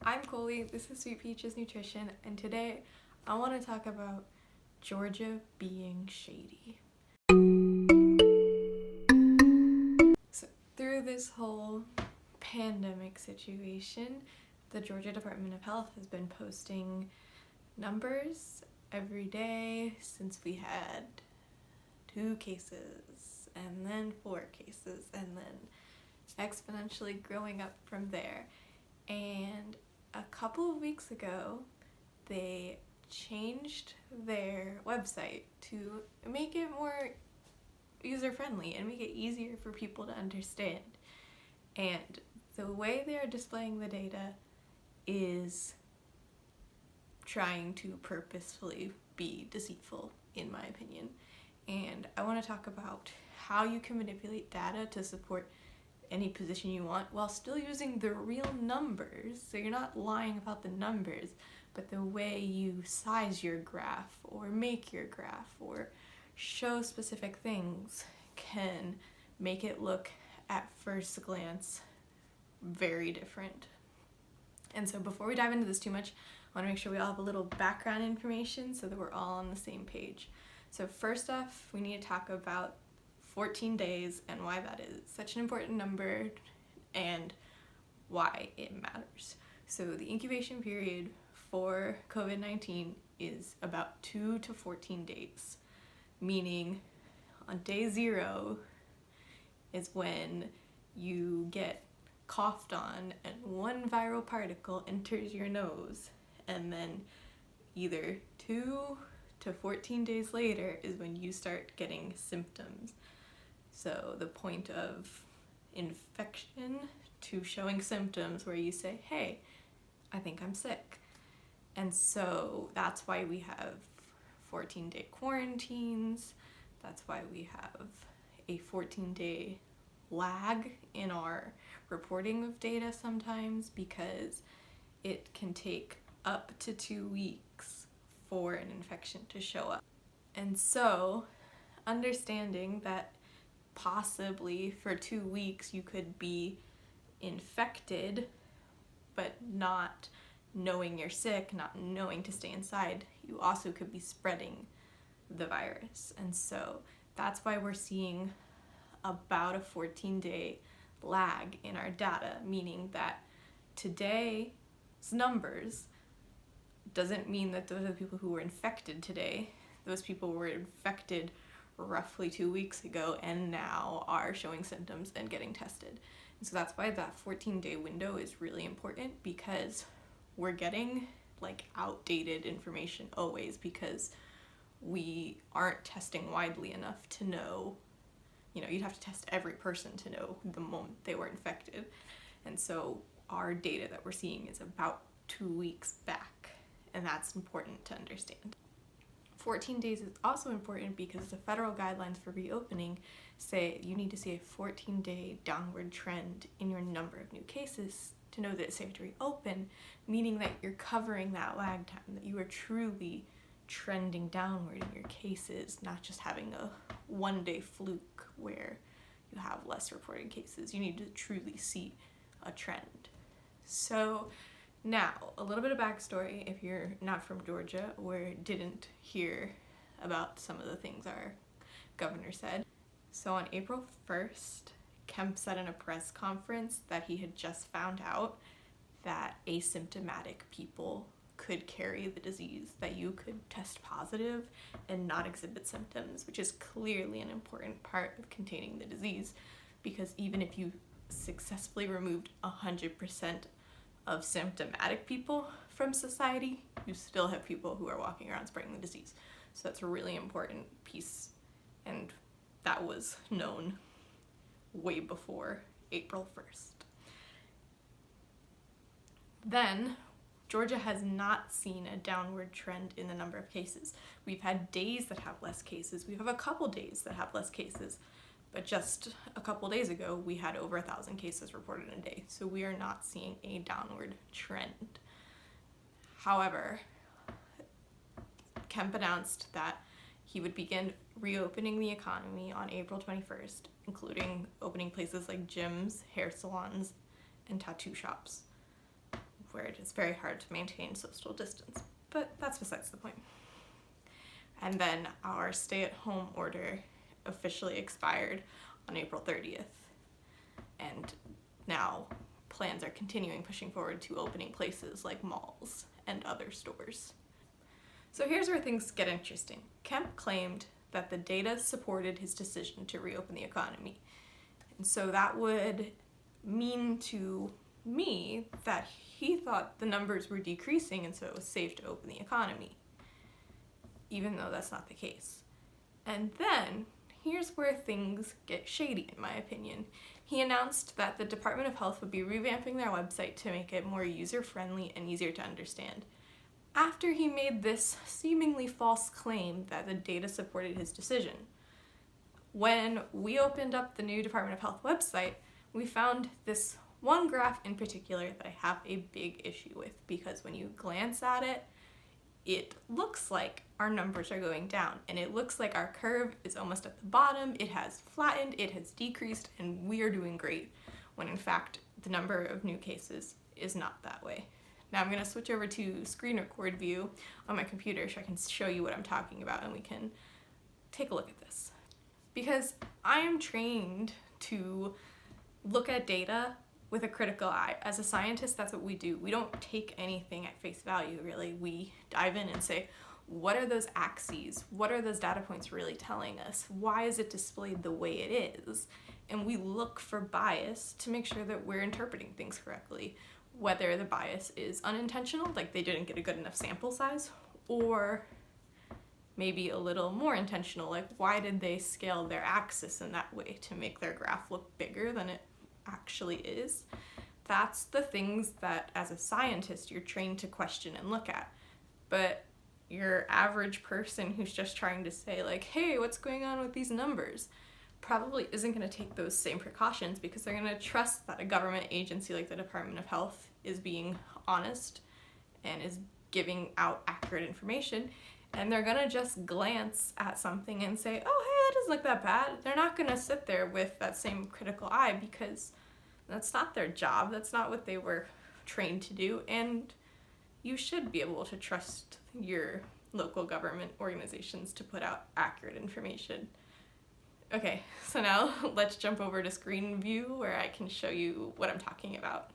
I'm Coley, this is Sweet Peaches Nutrition, and today I want to talk about Georgia being shady. So through this whole pandemic situation, the Georgia Department of Health has been posting numbers every day since we had 2 cases, and then 4 cases, and then exponentially growing up from there. And a couple of weeks ago, they changed their website to make it more user-friendly and make it easier for people to understand. And the way they're displaying the data is trying to purposefully be deceitful, in my opinion. And I want to talk about how you can manipulate data to support any position you want while still using the real numbers. So you're not lying about the numbers, but the way you size your graph or make your graph or show specific things can make it look at first glance very different. And so before we dive into this too much, I want to make sure we all have a little background information so that we're all on the same page. So first off, we need to talk about 14 days and why that is such an important number and why it matters. So the incubation period for COVID-19 is about 2 to 14 days, meaning on day 0 is when you get coughed on and one viral particle enters your nose, and then either 2 to 14 days later is when you start getting symptoms. So the point of infection to showing symptoms where you say, hey, I think I'm sick. And so that's why we have 14-day quarantines. That's why we have a 14-day lag in our reporting of data sometimes, because it can take up to 2 weeks for an infection to show up. And so understanding that possibly for 2 weeks you could be infected, but not knowing you're sick, not knowing to stay inside, you also could be spreading the virus. And so that's why we're seeing about a 14-day lag in our data, meaning that today's numbers doesn't mean that those are the people who were infected today. Those people were infected roughly 2 weeks ago and now are showing symptoms and getting tested. And so that's why that 14-day window is really important, because we're getting outdated information always, because we aren't testing widely enough to know, you'd have to test every person to know the moment they were infected. And so our data that we're seeing is about 2 weeks back, and that's important to understand. 14 days is also important because the federal guidelines for reopening say you need to see a 14-day downward trend in your number of new cases to know that it's safe to reopen, meaning that you're covering that lag time, that you are truly trending downward in your cases, not just having a one-day fluke where you have less reported cases. You need to truly see a trend. So now, a little bit of backstory if you're not from Georgia or didn't hear about some of the things our governor said. So on April 1st, Kemp said in a press conference that he had just found out that asymptomatic people could carry the disease, that you could test positive and not exhibit symptoms, which is clearly an important part of containing the disease, because even if you successfully removed 100% of symptomatic people from society, you still have people who are walking around spreading the disease. So that's a really important piece, and that was known way before April 1st. Then, Georgia has not seen a downward trend in the number of cases. We've had days that have less cases. We have a couple days that have less cases. But just a couple days ago, we had over 1,000 cases reported in a day. So we are not seeing a downward trend. However, Kemp announced that he would begin reopening the economy on April 21st, including opening places like gyms, hair salons, and tattoo shops. where it is very hard to maintain social distance. But that's besides the point. And then our stay-at-home order officially expired on April 30th. And now plans are continuing pushing forward to opening places like malls and other stores. So here's where things get interesting. Kemp claimed that the data supported his decision to reopen the economy. And so that would mean to me that he thought the numbers were decreasing and so it was safe to open the economy, even though that's not the case. And then here's where things get shady, in my opinion. He announced that the Department of Health would be revamping their website to make it more user-friendly and easier to understand. After he made this seemingly false claim that the data supported his decision. When we opened up the new Department of Health website, we found this one graph in particular that I have a big issue with, because when you glance at it, it looks like our numbers are going down, and it looks like our curve is almost at the bottom, it has flattened, it has decreased, and we are doing great, when in fact the number of new cases is not that way. Now I'm going to switch over to screen record view on my computer so I can show you what I'm talking about and we can take a look at this. Because I am trained to look at data with a critical eye. As a scientist, that's what we do. We don't take anything at face value, really. We dive in and say, what are those axes? What are those data points really telling us? Why is it displayed the way it is? And we look for bias to make sure that we're interpreting things correctly, whether the bias is unintentional, like they didn't get a good enough sample size, or maybe a little more intentional, like why did they scale their axis in that way to make their graph look bigger than it actually is. That's the things that as a scientist you're trained to question and look at. But your average person who's just trying to say like, hey, what's going on with these numbers, probably isn't going to take those same precautions because they're going to trust that a government agency like the Department of Health is being honest and is giving out accurate information, and they're going to just glance at something and say, oh, hey, that doesn't look that bad. They're not going to sit there with that same critical eye because that's not their job. That's not what they were trained to do, and you should be able to trust your local government organizations to put out accurate information. Okay, so now let's jump over to screen view where I can show you what I'm talking about.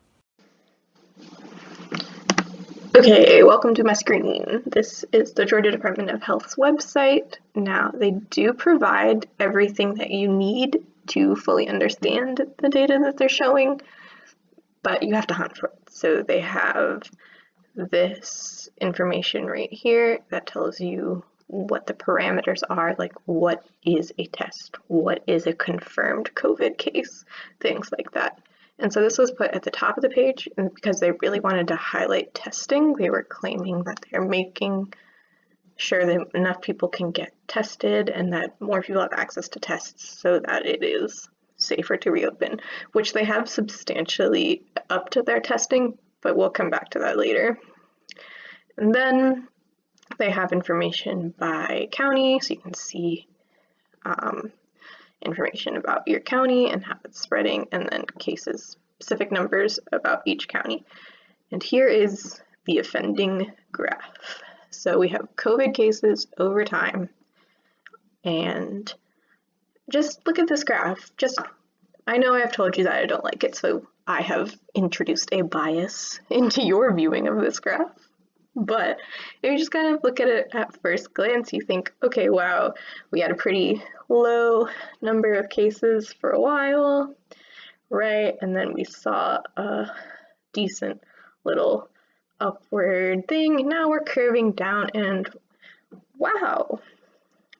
Okay, welcome to my screen. This is the Georgia Department of Health's website. Now, they do provide everything that you need to fully understand the data that they're showing, but you have to hunt for it. So they have this information right here that tells you what the parameters are, like what is a test, what is a confirmed COVID case, things like that. And so this was put at the top of the page, and because they really wanted to highlight testing, they were claiming that they're making sure that enough people can get tested and that more people have access to tests so that it is safer to reopen, which they have substantially upped their testing, but we'll come back to that later. And then they have information by county, so you can see information about your county and how it's spreading, and then cases, specific numbers about each county. And here is the offending graph. So we have COVID cases over time, and just look at this graph. I know I've told you that I don't like it, so I have introduced a bias into your viewing of this graph. But if you just kind of look at it at first glance, you think, okay, wow, we had a pretty low number of cases for a while, right? And then we saw a decent little upward thing. Now we're curving down and wow,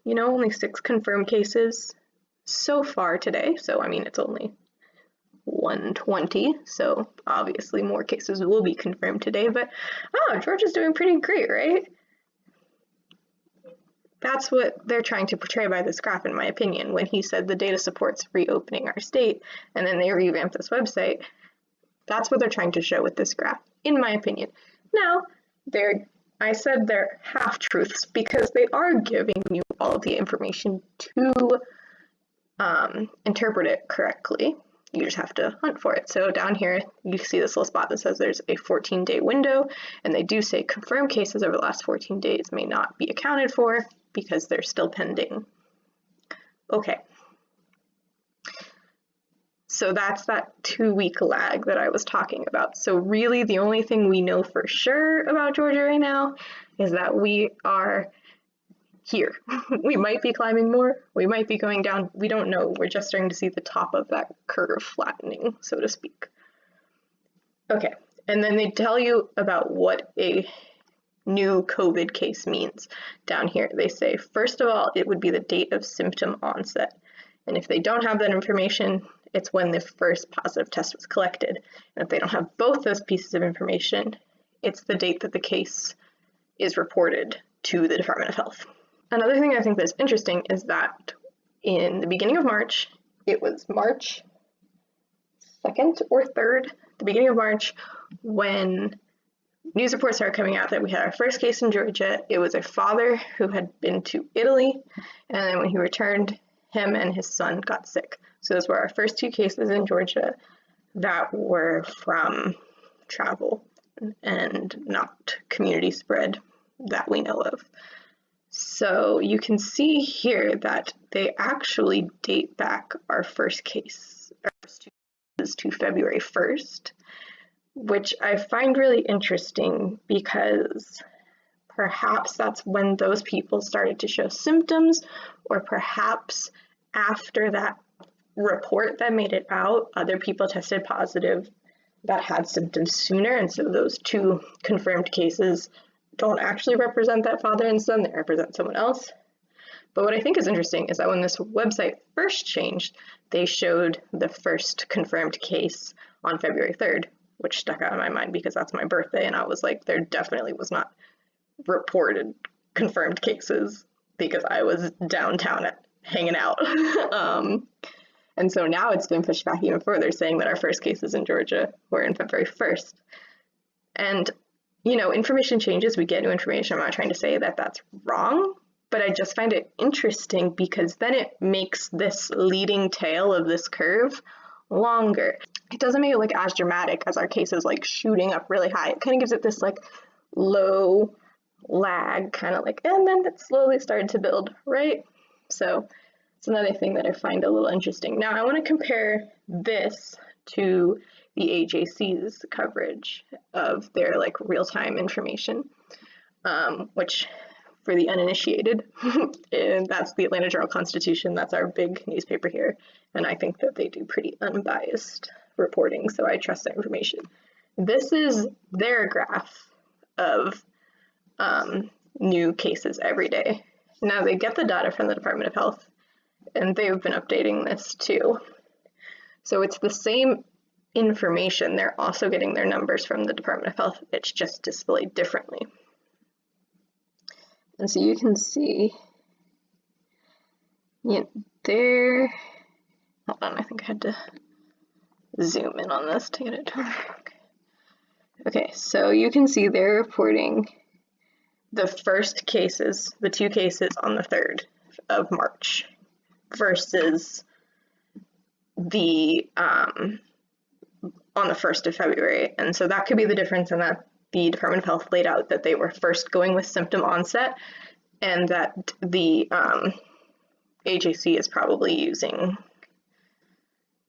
only 6 confirmed cases so far today. So, I mean, it's only 120, so obviously more cases will be confirmed today, but Georgia's doing pretty great, right? That's what they're trying to portray by this graph, in my opinion, when he said the data supports reopening our state, and then they revamped this website. That's what they're trying to show with this graph, in my opinion. Now, I said they're half-truths because they are giving you all of the information to interpret it correctly. you just have to hunt for it. So down here, you see this little spot that says there's a 14-day window, and they do say confirmed cases over the last 14 days may not be accounted for because they're still pending. Okay. So that's that 2-week lag that I was talking about. So really the only thing we know for sure about Georgia right now is that we are here. We might be climbing more, we might be going down, we don't know. We're just starting to see the top of that curve flattening, so to speak. Okay, and then they tell you about what a new COVID case means. Down here they say, first of all, it would be the date of symptom onset. And if they don't have that information, it's when the first positive test was collected. And if they don't have both those pieces of information, it's the date that the case is reported to the Department of Health. Another thing I think that's interesting is that in the beginning of March, it was March 2nd or 3rd, the beginning of March, when news reports started coming out that we had our first case in Georgia. It was a father who had been to Italy, and then when he returned, him and his son got sick. So those were our first 2 cases in Georgia that were from travel and not community spread that we know of. So you can see here that they actually date back our first case, our first 2 cases, to February 1st, which I find really interesting because perhaps that's when those people started to show symptoms, or perhaps after that report that made it out, other people tested positive that had symptoms sooner, and so those 2 confirmed cases don't actually represent that father and son, they represent someone else. But what I think is interesting is that when this website first changed, they showed the first confirmed case on February 3rd, which stuck out in my mind because that's my birthday, and I was like, there definitely was not reported confirmed cases because I was downtown hanging out. And so now it's been pushed back even further, saying that our first cases in Georgia were in February 1st. And you know, information changes, we get new information. I'm not trying to say that that's wrong, but I just find it interesting because then it makes this leading tail of this curve longer. It doesn't make it look as dramatic as our cases like shooting up really high. It kind of gives it this like low lag, kind of like, and then it slowly started to build, right? So it's another thing that I find a little interesting. Now I want to compare this to the AJC's coverage of their like real-time information, which for the uninitiated, and that's the Atlanta Journal-Constitution. That's our big newspaper here, and I think that they do pretty unbiased reporting, so I trust their information. This is their graph of new cases every day. Now they get the data from the Department of Health, and they've been updating this too. So it's the same information. They're also getting their numbers from the Department of Health. It's just displayed differently. And so you can see, you know, there, hold on, I think I had to zoom in on this to get it to work. Okay, so you can see they're reporting the first cases, the 2 cases on the 3rd of March versus the on the 1st of February. And so that could be the difference in that the Department of Health laid out that they were first going with symptom onset, and that the AJC is probably using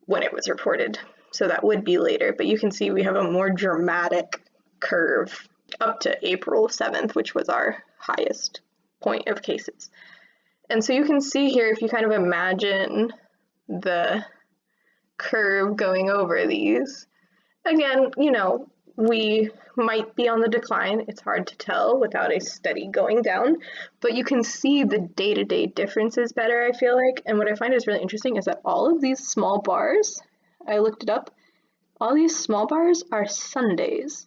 when it was reported. So that would be later, but you can see we have a more dramatic curve up to April 7th, which was our highest point of cases. And so you can see here, if you kind of imagine the curve going over these, again, you know, we might be on the decline. It's hard to tell without a study going down, but you can see the day-to-day differences better, I feel like. And what I find is really interesting is that all of these small bars, I looked it up, all these small bars are Sundays.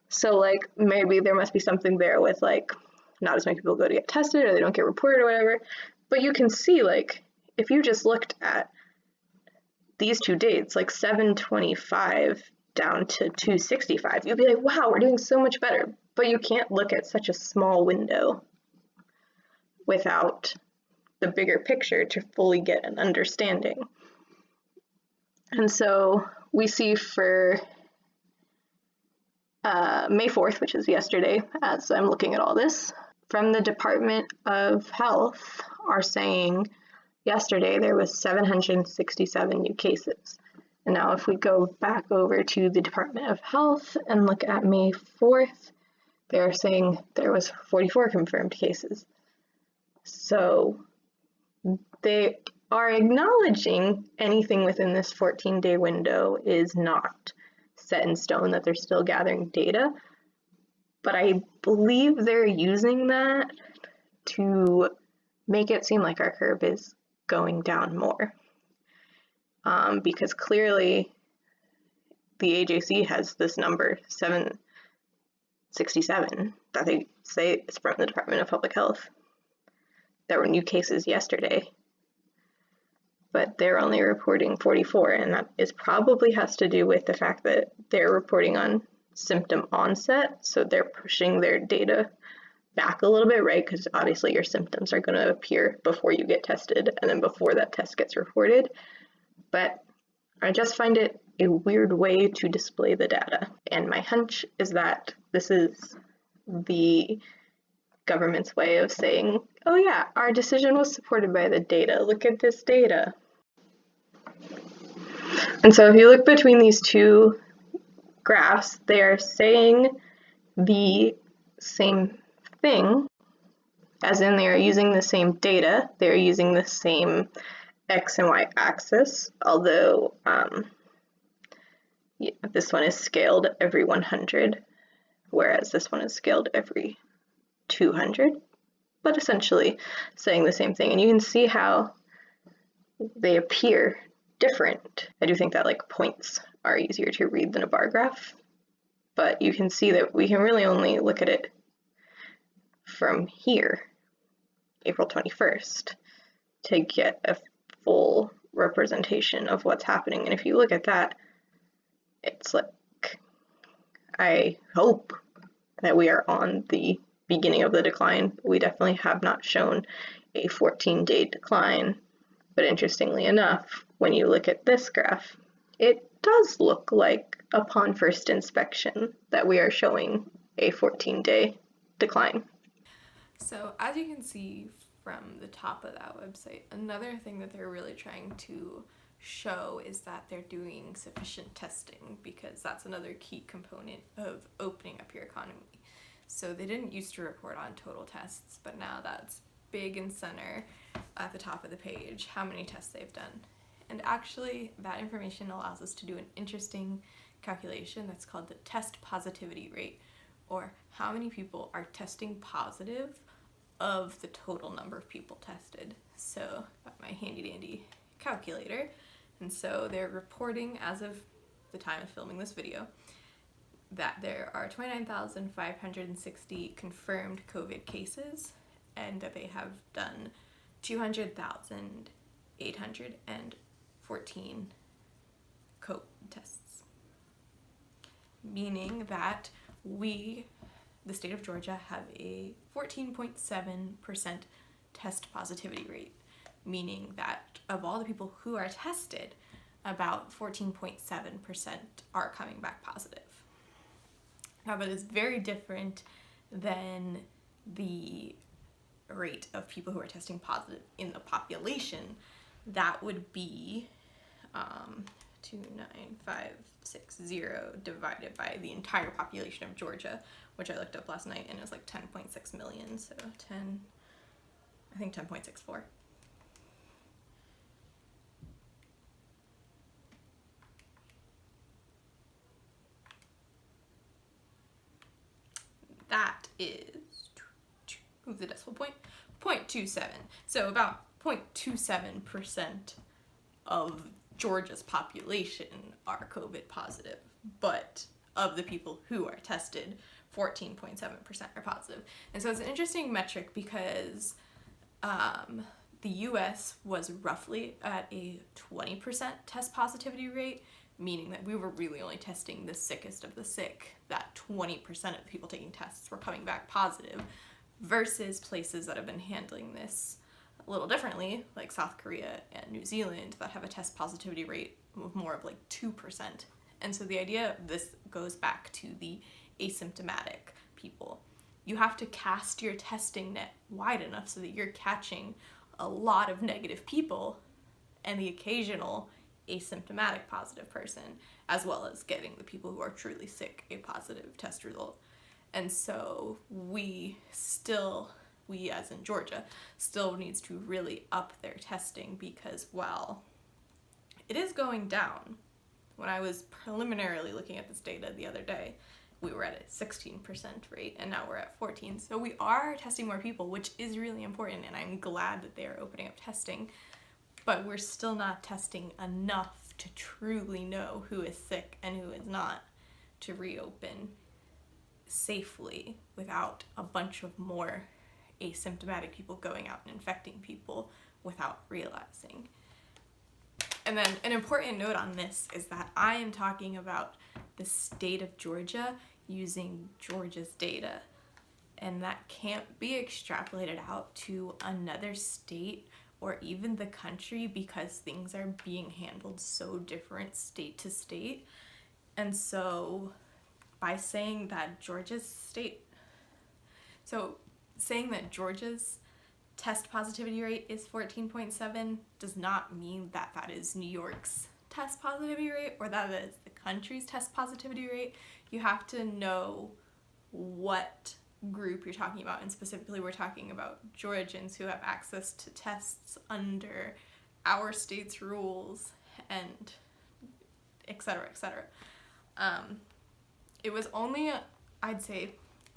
So like maybe there must be something there with like not as many people go to get tested or they don't get reported or whatever. But you can see like if you just looked at these 2 dates, like 725 down to 265, you'd be like, wow, we're doing so much better. But you can't look at such a small window without the bigger picture to fully get an understanding. And so we see for May 4th, which is yesterday, as I'm looking at all this, from the Department of Health are saying yesterday there was 767 new cases. And now if we go back over to the Department of Health and look at May 4th, they're saying there was 44 confirmed cases. So they are acknowledging anything within this 14-day window is not set in stone, that they're still gathering data. But I believe they're using that to make it seem like our curve is going down more. Because clearly the AJC has this number, 767, that they say is from the Department of Public Health. There were new cases yesterday, but they're only reporting 44, and that is probably has to do with the fact that they're reporting on symptom onset, so they're pushing their data back a little bit, right? Because obviously your symptoms are going to appear before you get tested and then before that test gets reported. But I just find it a weird way to display the data. And my hunch is that this is the government's way of saying, oh yeah, our decision was supported by the data. Look at this data. And so if you look between these two graphs, they are saying the same thing, as in they are using the same data, they're using the same X and Y axis, although this one is scaled every 100, whereas this one is scaled every 200, but essentially saying the same thing. And you can see how they appear different. I do think that like points are easier to read than a bar graph, but you can see that we can really only look at it from here, April 21st, to get a full representation of what's happening. And if you look at that, it's like, I hope that we are on the beginning of the decline. We definitely have not shown a 14-day decline. But interestingly enough, when you look at this graph, it does look like upon first inspection that we are showing a 14-day decline. So as you can see from the top of that website, another thing that they're really trying to show is that they're doing sufficient testing, because that's another key component of opening up your economy. So they didn't used to report on total tests, but now that's big and center at the top of the page, how many tests they've done. And actually that information allows us to do an interesting calculation that's called the test positivity rate, or how many people are testing positive of the total number of people tested. So got my handy dandy calculator, and so they're reporting as of the time of filming this video that there are 29,560 confirmed COVID cases, and that they have done 200,814 COVID tests, meaning that we, the state of Georgia, have a 14.7% test positivity rate, meaning that of all the people who are tested, about 14.7% are coming back positive. Now, that is very different than the rate of people who are testing positive in the population. That would be 29560 divided by the entire population of Georgia, which I looked up last night, and it was like 10.6 million, so 10.64. That is, move the decimal point, 0.27. So about 0.27% of Georgia's population are COVID positive, but of the people who are tested, 14.7% are positive. And so it's an interesting metric because the US was roughly at a 20% test positivity rate, meaning that we were really only testing the sickest of the sick, that 20% of the people taking tests were coming back positive, versus places that have been handling this a little differently, like South Korea and New Zealand, that have a test positivity rate more of like 2%. And so the idea of this goes back to the asymptomatic people. You have to cast your testing net wide enough so that you're catching a lot of negative people and the occasional asymptomatic positive person, as well as getting the people who are truly sick a positive test result. And so we as in Georgia, still needs to really up their testing, because while it is going down, when I was preliminarily looking at this data the other day, we were at a 16% rate, and now we're at 14%. So we are testing more people, which is really important, and I'm glad that they are opening up testing. But we're still not testing enough to truly know who is sick and who is not, to reopen safely without a bunch of more asymptomatic people going out and infecting people without realizing. And then an important note on this is that I am talking about the state of Georgia using Georgia's data, and that can't be extrapolated out to another state or even the country, because things are being handled so different state to state. And so by saying that Georgia's test positivity rate is 14.7 does not mean that that is New York's test positivity rate or that is the country's test positivity rate. You have to know what group you're talking about, and specifically we're talking about Georgians who have access to tests under our state's rules, and et cetera, et cetera. It was only, I'd say,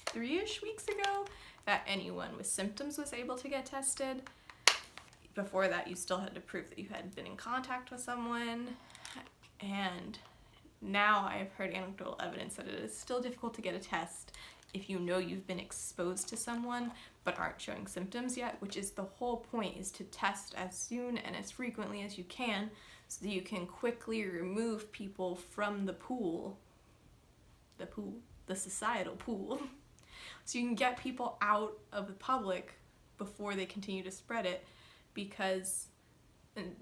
3-ish weeks ago that anyone with symptoms was able to get tested. Before that, you still had to prove that you had been in contact with someone. And now I've heard anecdotal evidence that it is still difficult to get a test if you know you've been exposed to someone but aren't showing symptoms yet, which is the whole point, is to test as soon and as frequently as you can so that you can quickly remove people from the societal pool, so you can get people out of the public before they continue to spread it, because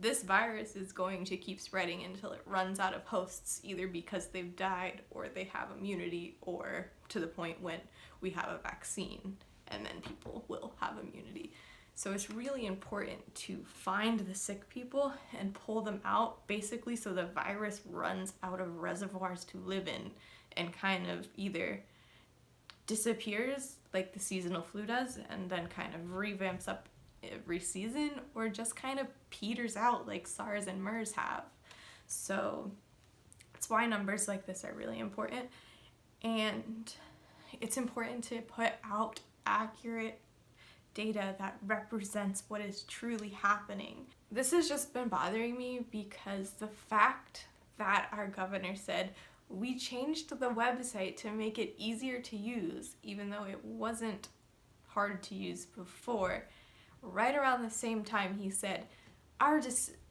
this virus is going to keep spreading until it runs out of hosts, either because they've died or they have immunity, or to the point when we have a vaccine and then people will have immunity. So it's really important to find the sick people and pull them out, basically so the virus runs out of reservoirs to live in and kind of either disappears like the seasonal flu does and then kind of revamps up every season, or just kind of peters out like SARS and MERS have. So that's why numbers like this are really important, and it's important to put out accurate data that represents what is truly happening. This has just been bothering me because the fact that our governor said, we changed the website to make it easier to use, even though it wasn't hard to use before. Right around the same time he said, our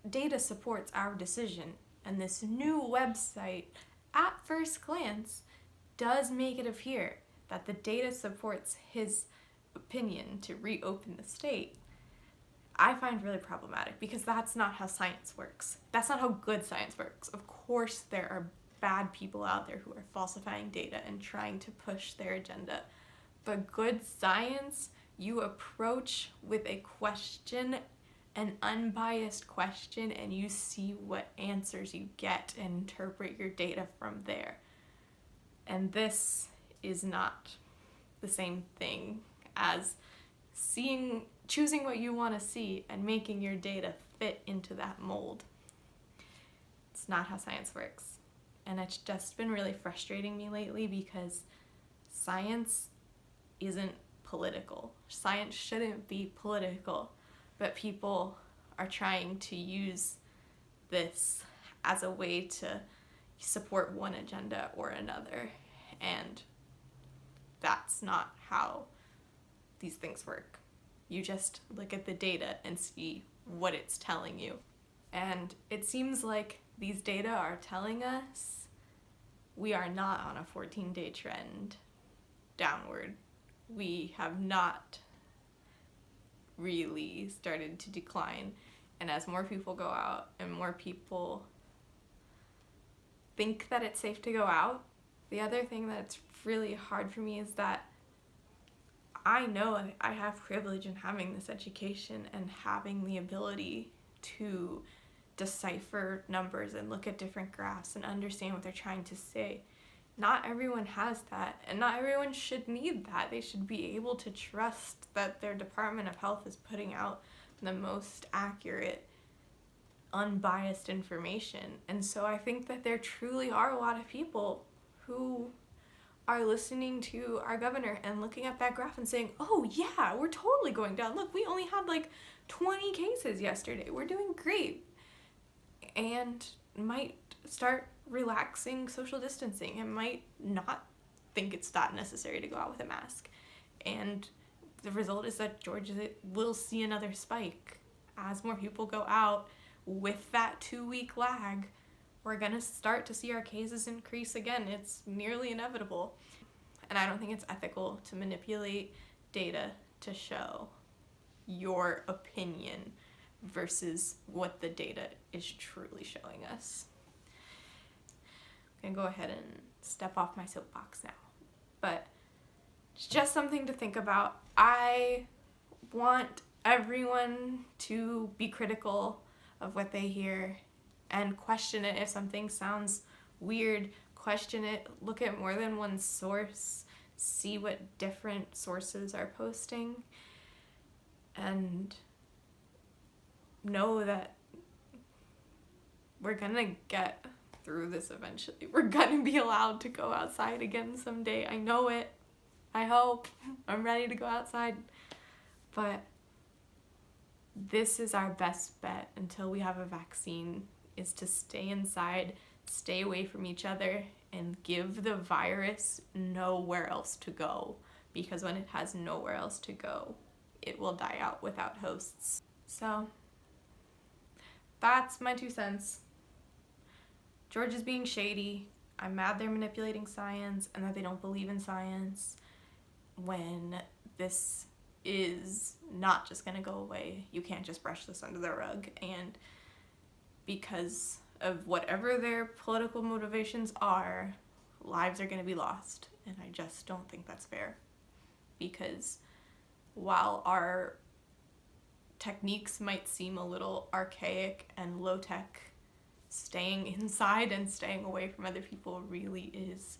data supports our decision, and this new website, at first glance, does make it appear that the data supports his opinion to reopen the state. I find really problematic, because that's not how science works. That's not how good science works. Of course there are bad people out there who are falsifying data and trying to push their agenda, but good science you approach with a question, an unbiased question, and you see what answers you get and interpret your data from there. And this is not the same thing as choosing what you want to see and making your data fit into that mold. It's not how science works. And it's just been really frustrating me lately, because science isn't political. Science shouldn't be political, but people are trying to use this as a way to support one agenda or another, and that's not how these things work. You just look at the data and see what it's telling you. And it seems like these data are telling us we are not on a 14-day trend downward. We have not really started to decline. And as more people go out and more people think that it's safe to go out. The other thing that's really hard for me is that I know I have privilege in having this education and having the ability to decipher numbers and look at different graphs and understand what they're trying to say. Not everyone has that, and not everyone should need that. They should be able to trust that their Department of Health is putting out the most accurate, unbiased information. And so I think that there truly are a lot of people who are listening to our governor and looking at that graph and saying, oh yeah, we're totally going down. Look, we only had like 20 cases yesterday. We're doing great. And might start relaxing social distancing and might not think it's that necessary to go out with a mask. And the result is that Georgia will see another spike. As more people go out with that 2-week lag, we're going to start to see our cases increase again. It's nearly inevitable. And I don't think it's ethical to manipulate data to show your opinion versus what the data is truly showing us. I'm going to go ahead and step off my soapbox now. But it's just something to think about. I want everyone to be critical of what they hear and question it. If something sounds weird, question it. Look at more than one source. See what different sources are posting. And know that we're gonna get through this eventually. We're gonna be allowed to go outside again someday. I know it. I hope. I'm ready to go outside. But this is our best bet until we have a vaccine, is to stay inside, stay away from each other, and give the virus nowhere else to go. Because when it has nowhere else to go, it will die out without hosts. So that's my 2 cents. Georgia's being shady. I'm mad they're manipulating science and that they don't believe in science when this is not just gonna go away. You can't just brush this under the rug, and because of whatever their political motivations are, lives are gonna be lost, and I just don't think that's fair. Because while our techniques might seem a little archaic and low-tech, staying inside and staying away from other people really is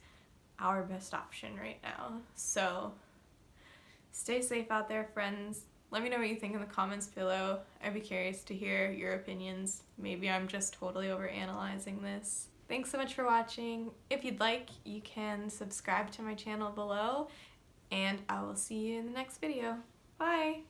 our best option right now. So stay safe out there, friends. Let me know what you think in the comments below. I'd be curious to hear your opinions. Maybe I'm just totally overanalyzing this. Thanks so much for watching. If you'd like, you can subscribe to my channel below, and I will see you in the next video. Bye!